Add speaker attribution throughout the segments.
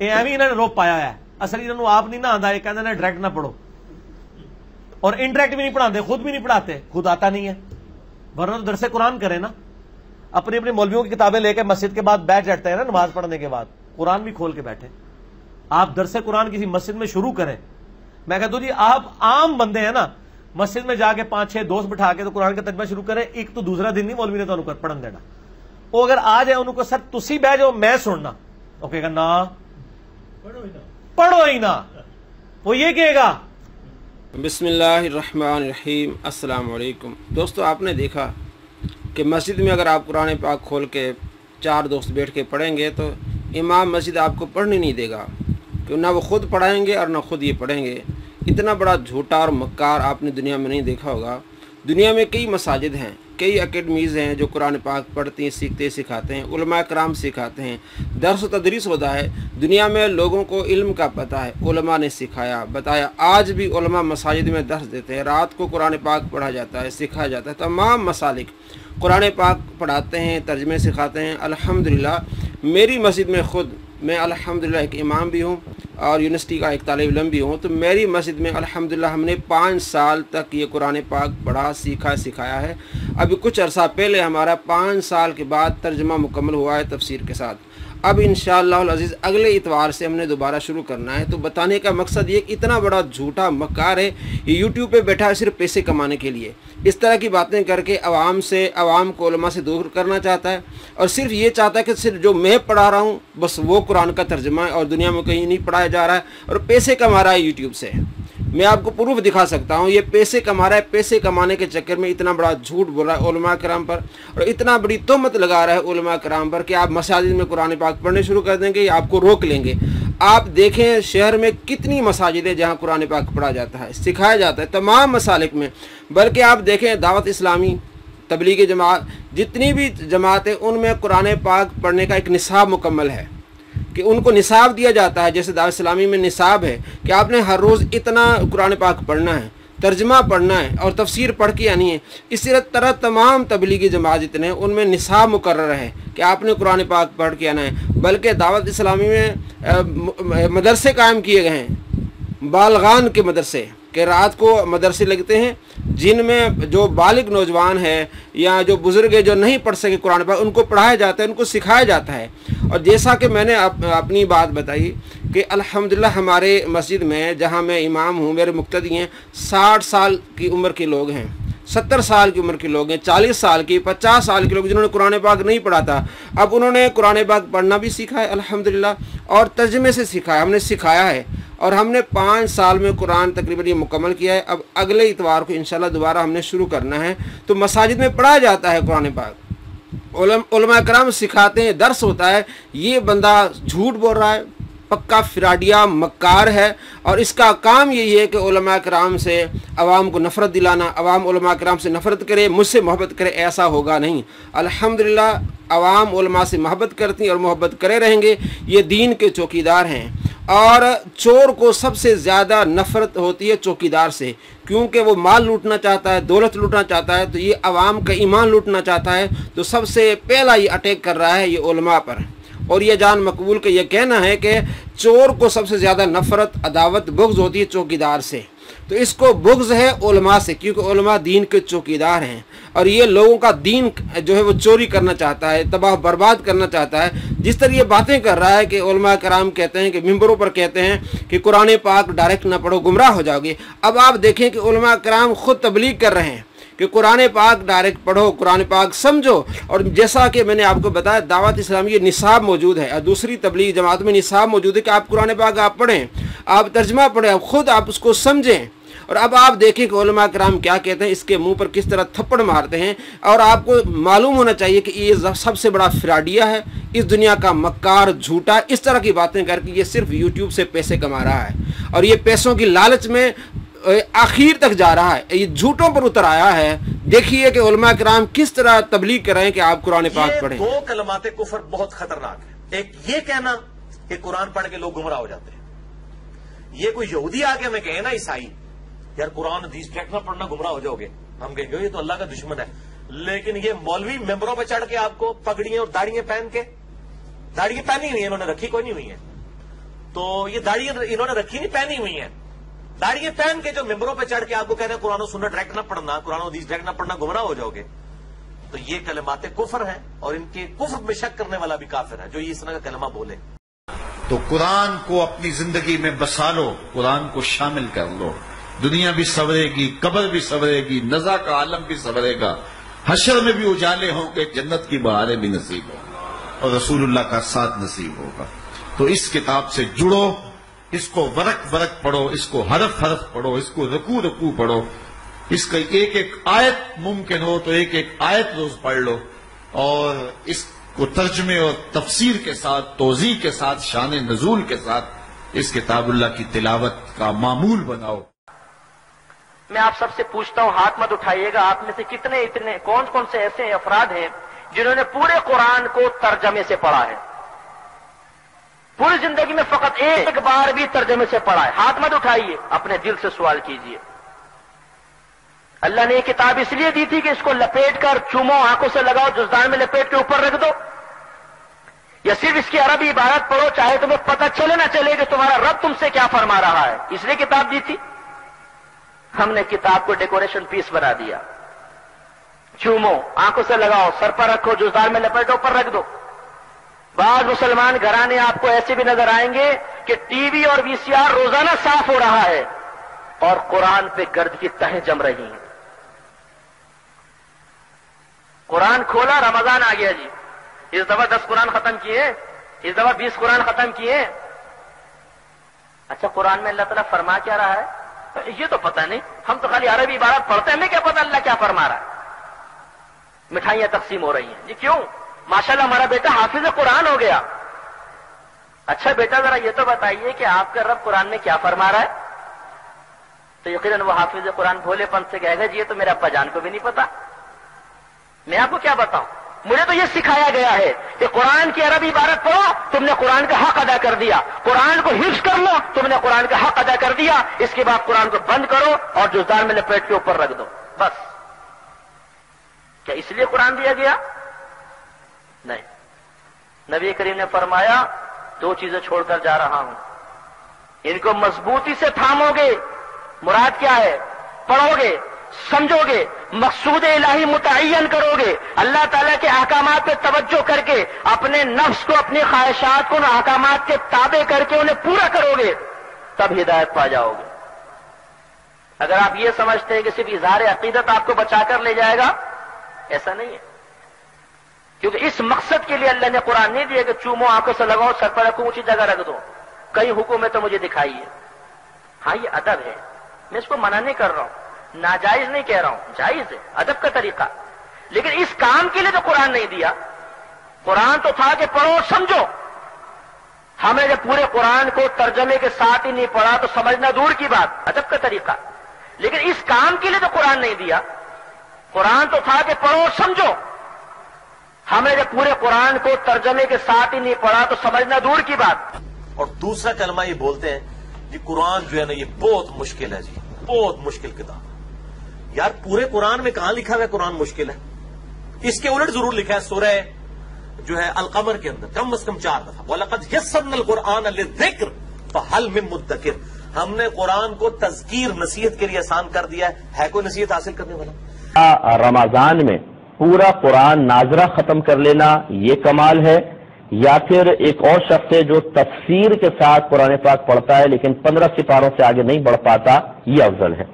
Speaker 1: یہ ایویں انہوں نے روپ پایا ہے. اصل انہوں آپ نہیں نہ آتا, یہ کہتے ہیں ڈائریکٹ نہ پڑھو, اور انڈائریکٹ بھی نہیں پڑھاتے, خود بھی نہیں پڑھاتے, خود آتا نہیں ہے. ورنہ تو درس قرآن کریں نا, اپنی اپنی مولویوں کی کتابیں لے کے مسجد کے بعد بیٹھ جاتے ہیں نا نماز پڑھنے کے بعد, قرآن بھی کھول کے بیٹھے. آپ درس قرآن کسی مسجد میں شروع کریں. میں کہتا ہوں جی آپ عام بندے ہیں نا, مسجد میں جا کے 5-6 دوست بٹھا کے تو قرآن کا ترجمہ شروع کریں, ایک تو دوسرا دن نہیں مولوی نے تو انہوں پڑھن دینا. وہ اگر آ جائے انہوں کو سر تسی بہ جاؤ میں سننا, وہ کہے گا نا پڑھو ہی نا, وہ یہ کہے گا.
Speaker 2: بسم اللہ الرحمن الرحیم. السلام علیکم دوستو, آپ نے دیکھا کہ مسجد میں اگر آپ قرآن پاک کھول کے 4 دوست بیٹھ کے پڑھیں گے تو امام مسجد آپ کو پڑھنے نہیں دے گا, کہ نہ وہ خود پڑھائیں گے اور نہ خود یہ پڑھیں گے. اتنا بڑا جھوٹا اور مکار آپ نے دنیا میں نہیں دیکھا ہوگا. دنیا میں کئی مساجد ہیں, کئی اکیڈمیز ہیں جو قرآن پاک پڑھتے ہیں, سیکھتے سکھاتے ہیں, علماء کرام سکھاتے ہیں, درس و تدریس ہوتا ہے. دنیا میں لوگوں کو علم کا پتہ ہے, علماء نے سکھایا بتایا. آج بھی علماء مساجد میں درس دیتے ہیں, رات کو قرآن پاک پڑھا جاتا ہے, سکھایا جاتا ہے. تمام مسالک قرآن پاک پڑھاتے ہیں, ترجمے سکھاتے ہیں. الحمدللہ میری مسجد میں خود میں الحمدللہ ایک امام بھی ہوں اور یونیورسٹی کا ایک طالب علم بھی ہوں, تو میری مسجد میں الحمدللہ ہم نے 5 سال تک یہ قرآن پاک پڑھا, سیکھا, سکھایا ہے. ابھی کچھ عرصہ پہلے ہمارا 5 سال کے بعد ترجمہ مکمل ہوا ہے تفسیر کے ساتھ. اب انشاءاللہ العزیز اگلے اتوار سے ہم نے دوبارہ شروع کرنا ہے. تو بتانے کا مقصد یہ کہ اتنا بڑا جھوٹا مکار ہے, یہ یوٹیوب پہ بیٹھا ہے صرف پیسے کمانے کے لیے. اس طرح کی باتیں کر کے عوام کو علماء سے دور کرنا چاہتا ہے, اور صرف یہ چاہتا ہے کہ صرف جو میں پڑھا رہا ہوں بس وہ قرآن کا ترجمہ ہے, اور دنیا میں کہیں نہیں پڑھایا جا رہا ہے, اور پیسے کما رہا ہے یوٹیوب سے. میں آپ کو پروف دکھا سکتا ہوں, یہ پیسے کما رہا ہے. پیسے کمانے کے چکر میں اتنا بڑا جھوٹ بول رہا ہے علماء کرام پر, اور اتنا بڑی تہمت لگا رہا ہے علماء کرام پر کہ آپ مساجد میں قرآن پاک پڑھنے شروع کر دیں گے یا آپ کو روک لیں گے. آپ دیکھیں شہر میں کتنی مساجد ہیں جہاں قرآن پاک پڑھا جاتا ہے, سکھایا جاتا ہے تمام مسالک میں. بلکہ آپ دیکھیں دعوت اسلامی, تبلیغی جماعت, جتنی بھی جماعت ہیں ان میں قرآن پاک پڑھنے کا ایک نصاب مکمل ہے, کہ ان کو نصاب دیا جاتا ہے. جیسے دعوت اسلامی میں نصاب ہے کہ آپ نے ہر روز اتنا قرآن پاک پڑھنا ہے, ترجمہ پڑھنا ہے اور تفسیر پڑھ کے آنی ہے. اسی طرح تمام تبلیغی جماعت جتنے ہیں ان میں نصاب مقرر ہے کہ آپ نے قرآن پاک پڑھ کے آنا ہے. بلکہ دعوت اسلامی میں مدرسے قائم کیے گئے ہیں, بالغان کے مدرسے, کہ رات کو مدرسے لگتے ہیں جن میں جو بالغ نوجوان ہے یا جو بزرگ ہے جو نہیں پڑھ سکے قرآن پاک, ان کو پڑھایا جاتا ہے, ان کو سکھایا جاتا ہے. اور جیسا کہ میں نے اپنی بات بتائی کہ الحمدللہ ہمارے مسجد میں جہاں میں امام ہوں, میرے مقتدی ہیں 60 سال کی عمر کے لوگ ہیں, 70 سال کی عمر کے لوگ ہیں, 40 سال کی, 50 سال کے لوگ جنہوں نے قرآن پاک نہیں پڑھا تھا. اب انہوں نے قرآن پاک پڑھنا بھی سیکھا ہے الحمدللہ, اور ترجمے سے سکھایا, ہم نے سکھایا ہے. اور ہم نے 5 سال میں قرآن تقریباً یہ مکمل کیا ہے. اب اگلے اتوار کو انشاءاللہ دوبارہ ہم نے شروع کرنا ہے. تو مساجد میں پڑھا جاتا ہے قرآن پاک, علماء کرام سکھاتے ہیں, درس ہوتا ہے. یہ بندہ جھوٹ بول رہا ہے, پکا فراڈیا مکار ہے, اور اس کا کام یہی ہے کہ علماء کرام سے عوام کو نفرت دلانا, عوام علماء کرام سے نفرت کرے, مجھ سے محبت کرے. ایسا ہوگا نہیں. الحمدللہ عوام علماء سے محبت کرتی ہیں اور محبت کرے رہیں گے. یہ دین کے چوکیدار ہیں, اور چور کو سب سے زیادہ نفرت ہوتی ہے چوکیدار سے, کیونکہ وہ مال لوٹنا چاہتا ہے, دولت لوٹنا چاہتا ہے. تو یہ عوام کا ایمان لوٹنا چاہتا ہے, تو سب سے پہلا یہ اٹیک کر رہا ہے یہ علماء پر. اور یہ جان مقبول کا یہ کہنا ہے کہ چور کو سب سے زیادہ نفرت, عداوت, بغض ہوتی ہے چوکیدار سے. تو اس کو بغض ہے علماء سے, کیونکہ علماء دین کے چوکیدار ہیں, اور یہ لوگوں کا دین جو ہے وہ چوری کرنا چاہتا ہے, تباہ برباد کرنا چاہتا ہے. جس طرح یہ باتیں کر رہا ہے کہ علماء کرام کہتے ہیں کہ ممبروں پر کہتے ہیں کہ قرآن پاک ڈائریکٹ نہ پڑھو, گمراہ ہو جاؤ گے. اب آپ دیکھیں کہ علماء کرام خود تبلیغ کر رہے ہیں کہ قرآن پاک ڈائریکٹ پڑھو, قرآن پاک سمجھو. اور جیسا کہ میں نے آپ کو بتایا دعوت اسلامی یہ نصاب موجود ہے, اور دوسری تبلیغ جماعت میں نصاب موجود ہے کہ آپ قرآن پاک آپ پڑھیں, آپ ترجمہ پڑھیں, آپ خود آپ اس کو سمجھیں. اور اب آپ دیکھیں کہ علماء کرام کیا کہتے ہیں, اس کے منہ پر کس طرح تھپڑ مارتے ہیں. اور آپ کو معلوم ہونا چاہیے کہ یہ سب سے بڑا فراڈیا ہے, اس دنیا کا مکار, جھوٹا. اس طرح کی باتیں کر کے یہ صرف یوٹیوب سے پیسے کما رہا ہے, اور یہ پیسوں کی لالچ میں آخر تک جا رہا ہے, یہ جھوٹوں پر اتر آیا ہے. دیکھیے کہ علماء کرام کس طرح تبلیغ کر رہے ہیں کہ آپ قرآن پاک پڑھیں.
Speaker 1: 2 کلمات کفر بہت خطرناک ہے. ایک یہ کہنا کہ قرآن پڑھ کے لوگ گمراہ ہو جاتے ہیں. یہ کوئی یہودی آ کے ہمیں کہے نا عیسائی, یار قرآن حدیث ٹیکنا پڑھنا گمراہ ہو جاؤ گے, ہم کہیں گے یہ تو اللہ کا دشمن ہے. لیکن یہ مولوی ممبروں پہ چڑھ کے آپ کو پگڑیاں اور داڑیاں پہن کے, داڑیاں پہنی ہوئی ہیں انہوں نے, رکھی کوئی نہیں ہوئی ہیں, تو یہ داڑھی انہوں نے رکھی نہیں، پہنی ہوئی ہیں، داڑھی پہن کے جو ممبروں پہ چڑھ کے آپ کو کہتے ہیں قرآن و سنت ڈائریکٹ نہ پڑھنا، قرآن و حدیث ڈائریکٹ نہ پڑھنا، گمراہ ہو جاؤ گے، تو یہ کلمات کفر ہیں، اور ان کے کفر میں شک کرنے والا بھی کافر ہے جو یہ اس طرح کا کلمہ بولے۔
Speaker 3: تو قرآن کو اپنی زندگی میں بسا لو، قرآن کو شامل کر لو، دنیا بھی سنورے گی، قبر بھی سنورے گی، نزا کا عالم بھی سنورے گا، حشر میں بھی اجالے ہوں گے، جنت کی بہاریں بھی نصیب ہوں اور رسول اللہ کا ساتھ نصیب ہوگا۔ تو اس کتاب سے جڑو، اس کو ورق ورق پڑھو، اس کو حرف حرف پڑھو، اس کو رکوع رکوع پڑھو، اس کا ایک ایک آیت ممکن ہو تو ایک ایک آیت روز پڑھ لو، اور اس کو ترجمے اور تفسیر کے ساتھ، توضیح کے ساتھ، شان نزول کے ساتھ اس کتاب اللہ کی تلاوت کا معمول بناؤ۔
Speaker 4: میں آپ سب سے پوچھتا ہوں، ہاتھ مت اٹھائیے گا، آپ میں سے کتنے کون کون سے ایسے افراد ہیں جنہوں نے پورے قرآن کو ترجمے سے پڑھا ہے؟ پوری زندگی میں فقط ایک بار بھی ترجمے سے پڑھا ہے؟ ہاتھ مت اٹھائیے، اپنے دل سے سوال کیجئے۔ اللہ نے یہ کتاب اس لیے دی تھی کہ اس کو لپیٹ کر چومو، آنکھوں سے لگاؤ، جزدان میں لپیٹ کے اوپر رکھ دو، یا صرف اس کی عربی عبارت پڑھو، چاہے تمہیں پتہ چلے نہ چلے کہ تمہارا رب تم سے کیا فرما رہا ہے؟ اس لیے کتاب دی تھی۔ ہم نے کتاب کو ڈیکوریشن پیس بنا دیا، چومو، آنکھوں سے لگاؤ، سر پر رکھو، جزدان میں لپیٹو، اوپر رکھ دو۔ بعض مسلمان گھرانے آپ کو ایسے بھی نظر آئیں گے کہ ٹی وی اور وی سی آر روزانہ صاف ہو رہا ہے اور قرآن پہ گرد کی تہیں جم رہی ہیں۔ قرآن کھولا، رمضان آ گیا جی، اس دفعہ 10 قرآن ختم کیے، اس دفعہ 20 قرآن ختم کیے۔ اچھا، قرآن میں اللہ تعالیٰ فرما کیا رہا ہے یہ تو پتہ نہیں، ہم تو خالی عربی عبارت پڑھتے ہیں، ہمیں کیا پتہ اللہ کیا فرما رہا ہے؟ مٹھائیاں تقسیم ہو رہی ہیں جی، کیوں؟ ماشاءاللہ ہمارا بیٹا حافظ قرآن ہو گیا۔ اچھا بیٹا، ذرا یہ تو بتائیے کہ آپ کا رب قرآن میں کیا فرما رہا ہے؟ تو یقیناً وہ حافظ قرآن بھولے پن سے کہے گا جی یہ تو میرے ابا جان کو بھی نہیں پتا، میں آپ کو کیا بتاؤں؟ مجھے تو یہ سکھایا گیا ہے کہ قرآن کی عربی عبارت پڑھو، تم نے قرآن کا حق ادا کر دیا، قرآن کو حفظ کر لو، تم نے قرآن کا حق ادا کر دیا، اس کے بعد قرآن کو بند کرو اور جزدان میں لپیٹ کے اوپر رکھ دو، بس۔ کیا اس لیے قرآن دیا گیا؟ نہیں، نبی کریم نے فرمایا 2 چیزیں چھوڑ کر جا رہا ہوں، ان کو مضبوطی سے تھامو گے، مراد کیا ہے؟ پڑھو گے، سمجھو گے، مقصود الہی متعین کرو گے، اللہ تعالیٰ کے احکامات پہ توجہ کر کے اپنے نفس کو، اپنی خواہشات کو ان احکامات کے تابع کر کے انہیں پورا کرو گے، تب ہدایت پا جاؤ گے۔ اگر آپ یہ سمجھتے ہیں کہ صرف اظہار عقیدت آپ کو بچا کر لے جائے گا، ایسا نہیں ہے، کیونکہ اس مقصد کے لیے اللہ نے قرآن نہیں دیا کہ چومو، آنکھوں سے لگاؤ، سر پر رکھو، اونچی جگہ رکھ دو۔ کئی حکم ہے تو مجھے دکھائیے۔ ہاں یہ ادب ہے، میں اس کو منع نہیں کر رہا ہوں، ناجائز نہیں کہہ رہا ہوں، جائز ہے، ادب کا طریقہ، لیکن اس کام کے لیے تو قرآن نہیں دیا۔ قرآن تو تھا کہ پڑھو اور سمجھو۔ ہم نے جب پورے قرآن کو ترجمے کے ساتھ ہی نہیں پڑھا تو سمجھنا دور کی بات، ادب کا طریقہ، لیکن اس کام کے لیے تو قرآن نہیں دیا۔ قرآن تو تھا کہ پڑھو اور سمجھو۔ ہم نے جب پورے قرآن کو ترجمے کے ساتھ ہی نہیں پڑھا تو سمجھنا دور کی بات۔
Speaker 1: اور دوسرا کلمہ یہ بولتے ہیں جی قرآن جو ہے نا یہ بہت مشکل ہے جی، بہت مشکل کتاب۔ یار پورے قرآن میں کہاں لکھا ہوا ہے قرآن مشکل ہے؟ اس کے الٹ ضرور لکھا ہے سورہ جو ہے القمر کے اندر کم از کم 4 دفعہ، وَلَقَدْ يَسَّرْنَا الْقُرْآنَ لِلذِّكْرِ فَهَلْ مِن مُدَّكِرٍ، ہم نے قرآن کو تذکیر، نصیحت کے لیے آسان کر دیا ہے کوئی نصیحت حاصل کرنے والا؟
Speaker 5: رمضان میں پورا قرآن ناظرہ ختم کر لینا یہ کمال ہے، یا پھر ایک اور شخص ہے جو تفسیر کے ساتھ قرآن پاک پڑھتا ہے لیکن 15 سپاروں سے آگے نہیں بڑھ پاتا، یہ افضل ہے۔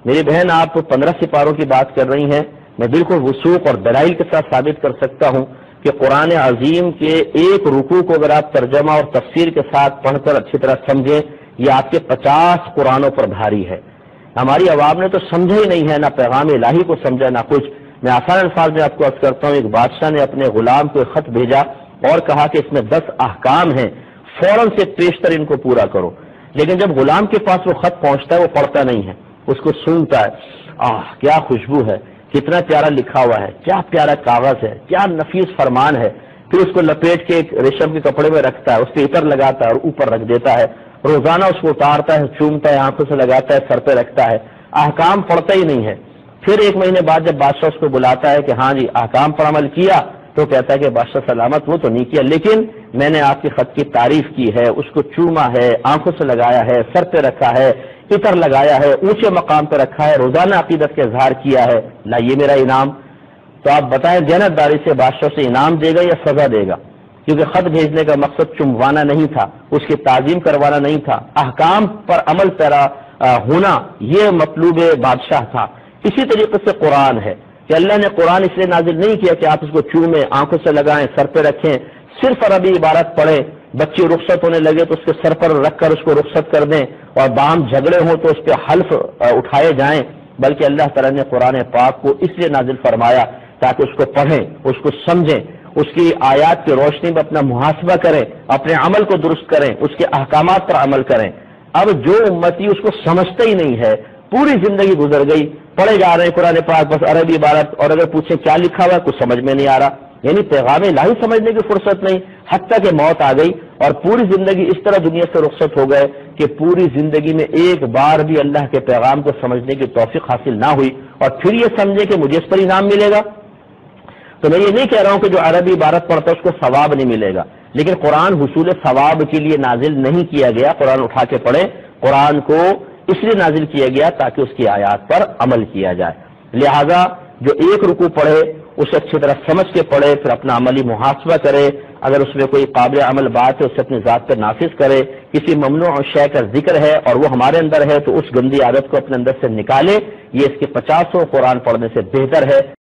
Speaker 5: میری بہن آپ 15 سپاروں کی بات کر رہی ہیں، میں بالکل وثوق اور دلائل کے ساتھ ثابت کر سکتا ہوں کہ قرآن عظیم کے ایک رکوع کو اگر آپ ترجمہ اور تفسیر کے ساتھ پڑھ کر اچھی طرح سمجھیں، یہ آپ کے 50 قرآنوں پر بھاری ہے۔ ہماری عوام نے تو سمجھا ہی نہیں ہے، نہ پیغام الہی کو سمجھا نہ کچھ۔ میں آسان الفاظ میں آپ کو عرض کرتا ہوں، ایک بادشاہ نے اپنے غلام کو ایک خط بھیجا اور کہا کہ اس میں 10 احکام ہیں، فوراً سے پیشتر ان کو پورا کرو۔ لیکن جب غلام کے پاس وہ خط پہنچتا ہے وہ پڑھتا نہیں ہے، اس کو سونگتا ہے، کیا خوشبو ہے، کتنا پیارا لکھا ہوا ہے، کیا پیارا کاغذ ہے، کیا نفیس فرمان ہے۔ پھر اس کو لپیٹ کے ایک ریشم کے کپڑے میں رکھتا ہے، اس پہ عطر لگاتا ہے اور اوپر رکھ دیتا ہے، روزانہ اس کو اتارتا ہے، چومتا ہے، آنکھوں سے لگاتا ہے، سر پہ رکھتا ہے، احکام پڑھتا ہی نہیں ہے۔ پھر 1 مہینے بعد جب بادشاہ اس کو بلاتا ہے کہ ہاں جی احکام پر عمل کیا، تو کہتا ہے کہ بادشاہ سلامت، وہ تو نہیں کیا، لیکن میں نے آپ کے خط کی تعریف کی ہے، اس کو چوما ہے، آنکھوں سے لگایا ہے، سر پہ رکھا ہے، عطر لگایا ہے، اونچے مقام پہ رکھا ہے، روزانہ عقیدت کا اظہار کیا ہے، لائیے میرا انعام۔ تو آپ بتائیں دیانتداری سے بادشاہ سے انعام دے گا یا سزا دے گا؟ کیونکہ خط بھیجنے کا مقصد چموانا نہیں تھا، اس کی تعظیم کروانا نہیں تھا، احکام پر عمل پیرا ہونا یہ مطلوب بادشاہ تھا۔ اسی طریقے سے قرآن ہے کہ اللہ نے قرآن اس لیے نازل نہیں کیا کہ آپ اس کو چومیں، آنکھوں سے لگائیں، سر پہ رکھیں، صرف عربی عبارت پڑھیں، بچے رخصت ہونے لگے تو اس کے سر پر رکھ کر اس کو رخصت کر دیں، اور باہم جھگڑے ہوں تو اس پہ حلف اٹھائے جائیں، بلکہ اللہ تعالیٰ نے قرآن پاک کو اس لیے نازل فرمایا تاکہ اس کو پڑھیں، اس کو سمجھیں، اس کی آیات کی روشنی میں اپنا محاسبہ کریں، اپنے عمل کو درست کریں، اس کے احکامات پر عمل کریں۔ اب جو امتی اس کو سمجھتا ہی نہیں ہے، پوری زندگی گزر گئی پڑھے جا رہے ہیں قرآن پاک بس عربی عبارت، اور اگر پوچھیں کیا لکھا ہوا ہے کچھ سمجھ میں نہیں آ رہا، یعنی پیغام الہی سمجھنے کی فرصت نہیں، حتیٰ کہ موت آ گئی اور پوری زندگی اس طرح دنیا سے رخصت ہو گئے کہ پوری زندگی میں ایک بار بھی اللہ کے پیغام کو سمجھنے کی توفیق حاصل نہ ہوئی، اور پھر یہ سمجھے کہ مجھے اس پر انعام ملے گا۔ تو میں یہ نہیں کہہ رہا ہوں کہ جو عربی عبارت پڑھتا ہے اس کو ثواب نہیں ملے گا، لیکن قرآن حصول ثواب کے لیے نازل نہیں کیا گیا۔ قرآن اٹھا کے پڑھیں، قرآن کو اس لیے نازل کیا گیا تاکہ اس کی آیات پر عمل کیا جائے۔ لہذا جو ایک رکوع پڑھے اسے اچھی طرح سمجھ کے پڑھے، پھر اپنا عملی محاسبہ کرے، اگر اس میں کوئی قابل عمل بات ہے اسے اپنی ذات پر نافذ کرے، کسی ممنوع شے کا ذکر ہے اور وہ ہمارے اندر ہے تو اس گندی عادت کو اپنے اندر سے نکالے، یہ اس کے 50 قرآن پڑھنے سے بہتر ہے۔